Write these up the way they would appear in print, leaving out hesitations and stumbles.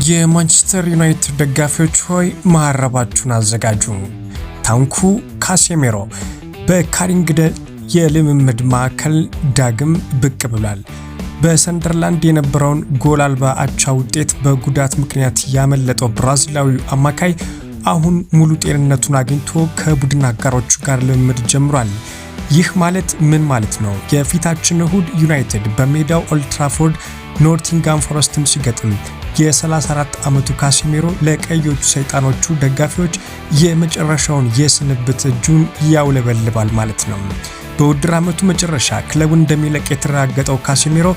የማንቸስተር ዩናይትድ ደጋፊዎች ሆይ ማረባችሁን አዘጋጁ። ታንኩ ካሴሜሮ በካሪንግደን የልምምድ ማዕከል ዳግም ብቅ ብሏል። በሰንደርላንድ የነበረውን ጎል አልባ አቻ ውጤት በጉዳት ምክንያት ያመለጠው ብራዚላዊው አማካይ አሁን ሙሉ ጤንነቱን አግኝቶ ከቡድን አጋሮቹ ጋር ልምምድ ጀምሯል። ይህ ማለት ምን ማለት ነው? የፊታችን እሁድ ዩናይትድ በሜዳው ኦልድ ትራፎርድ ኖቲንግሃም ፎረስትን ሲገጥም የ34 ዓመቱ ካሴሜሮ ለቀዮቹ ሰይጣኖቹ ደጋፊዎች የመጨረሻውን የስንብት እጁን ያውለበልባል ማለት ነው። በውድድር ዓመቱ መጨረሻ ክለቡን እንደሚለቅ የተረጋገጠው ካሴሜሮ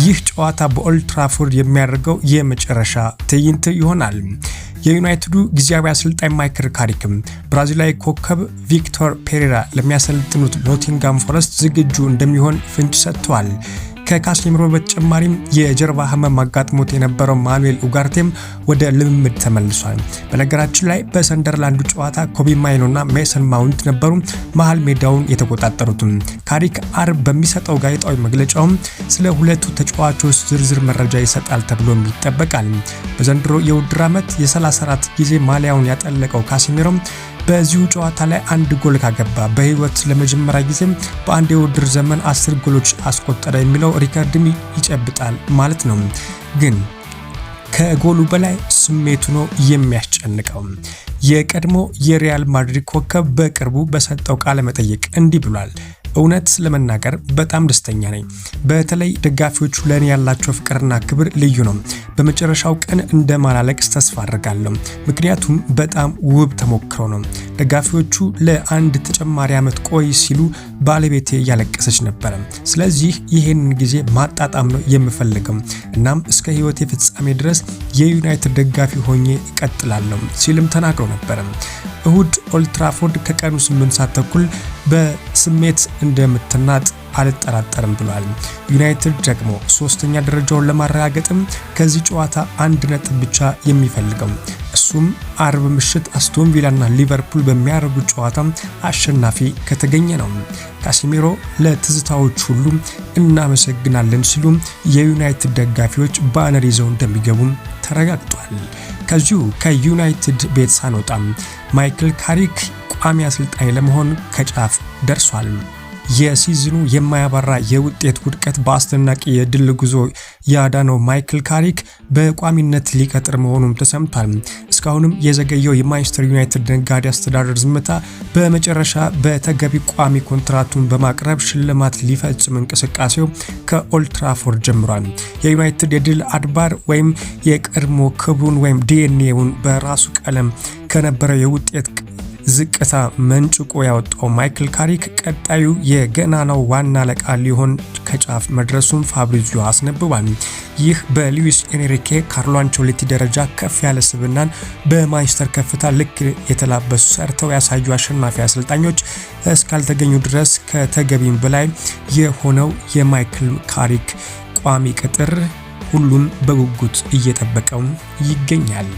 ይህ ጨዋታ በኦልድ ትራፎርድ የሚያደርገው የመጨረሻ ትዕይንት ይሆናል። የዩናይትዱ ጊዜያዊ አሰልጣኝ ማይክል ካሪክም ብራዚላዊ ኮከብ ቪክቶር ፔሬራ ለሚያሰልጥኑት ኖቲንግሃም ፎረስት ዝግጁ እንደሚሆን ፍንጭ ሰጥቷል። ከካሴሜሮ በተጨማሪም የጀርባ ህመም አጋጥሞት የነበረው ማኑኤል ኡጋርቴም ወደ ልምምድ ተመልሷል። በነገራችን ላይ በሰንደርላንዱ ጨዋታ ኮቢ ማይኖና ሜሰን ማውንት ነበሩ መሃል ሜዳውን የተቆጣጠሩት። ካሪክ አርብ በሚሰጠው ጋዜጣዊ መግለጫውም ስለ ሁለቱ ተጫዋቾች ዝርዝር መረጃ ይሰጣል ተብሎ ይጠበቃል። በዘንድሮ የውድድር ዓመት የ34 ጊዜ ማሊያውን ያጠለቀው ካሴሜሮ በዚሁ ጨዋታ ላይ አንድ ጎል ካገባ በህይወት ለመጀመሪያ ጊዜ በአንድ የውድድር ዘመን 10 ጎሎች አስቆጠረ የሚለው ሪከርድም ይጨብጣል ማለት ነው። ግን ከጎሉ በላይ ስሜቱ ነው የሚያስጨንቀው። የቀድሞ የሪያል ማድሪድ ኮከብ በቅርቡ በሰጠው ቃለ መጠይቅ እንዲህ ብሏል። እውነት ለመናገር በጣም ደስተኛ ነኝ። በተለይ ደጋፊዎቹ ለኔ ያላቸው ፍቅርና ክብር ልዩ ነው። በመጨረሻው ቀን እንደማላለቅስ ተስፋ አድርጋለሁ፣ ምክንያቱም በጣም ውብ ተሞክሮ ነው። ደጋፊዎቹ ለአንድ ተጨማሪ ዓመት ቆይ ሲሉ ባለቤቴ እያለቀሰች ነበር። ስለዚህ ይሄንን ጊዜ ማጣጣም ነው የምፈልገው። እናም እስከ ህይወቴ ፍጻሜ ድረስ የዩናይትድ ደጋፊ ሆኜ እቀጥላለሁ ሲልም ተናግሮ ነበር። እሁድ ኦልድ ትራፎርድ ከቀኑ 8 ሰዓት ተኩል በስሜት እንደምትናጥ አልጠራጠርም ብሏል። ዩናይትድ ደግሞ ሶስተኛ ደረጃውን ለማረጋገጥም ከዚህ ጨዋታ አንድ ነጥብ ብቻ የሚፈልገው እሱም አርብ ምሽት አስቶን ቪላና ሊቨርፑል በሚያደርጉት ጨዋታ አሸናፊ ከተገኘ ነው። ካሴሜሮ ለትዝታዎች ሁሉ እናመሰግናለን ሲሉ የዩናይትድ ደጋፊዎች ባነር ይዘው እንደሚገቡ ተረጋግጧል። ከዚሁ ከዩናይትድ ቤት ሳንወጣም ማይክል ካሪክ ቋሚ አሰልጣኝ ለመሆን ከጫፍ ደርሷል። የሲዝኑ የማያባራ የውጤት ውድቀት በአስደናቂ የድል ጉዞ ያዳነው ማይክል ካሪክ በቋሚነት ሊቀጥር መሆኑም ተሰምቷል። እስካሁንም የዘገየው የማንቸስተር ዩናይትድ ነጋዴ አስተዳደር ዝምታ በመጨረሻ በተገቢ ቋሚ ኮንትራቱን በማቅረብ ሽልማት ሊፈጽም እንቅስቃሴው ከኦልድ ትራፎርድ ጀምሯል። የዩናይትድ የድል አድባር ወይም የቀድሞ ክብሩን ወይም ዲኤንኤውን በራሱ ቀለም ከነበረው የውጤት ዝቅታ መንጭቆ ያወጣው ማይክል ካሪክ ቀጣዩ የገናናው ዋና አለቃ ሊሆን ከጫፍ መድረሱን ፋብሪዚዮ አስነብቧል። ይህ በሉዊስ ኤንሪኬ ካርሎ አንቸሎቲ ደረጃ ከፍ ያለ ስብናን በማንቸስተር ከፍታ ልክ የተላበሱ ሰርተው ያሳዩ አሸናፊ አሰልጣኞች እስካልተገኙ ድረስ ከተገቢም በላይ የሆነው የማይክል ካሪክ ቋሚ ቅጥር ሁሉም በጉጉት እየጠበቀው ይገኛል።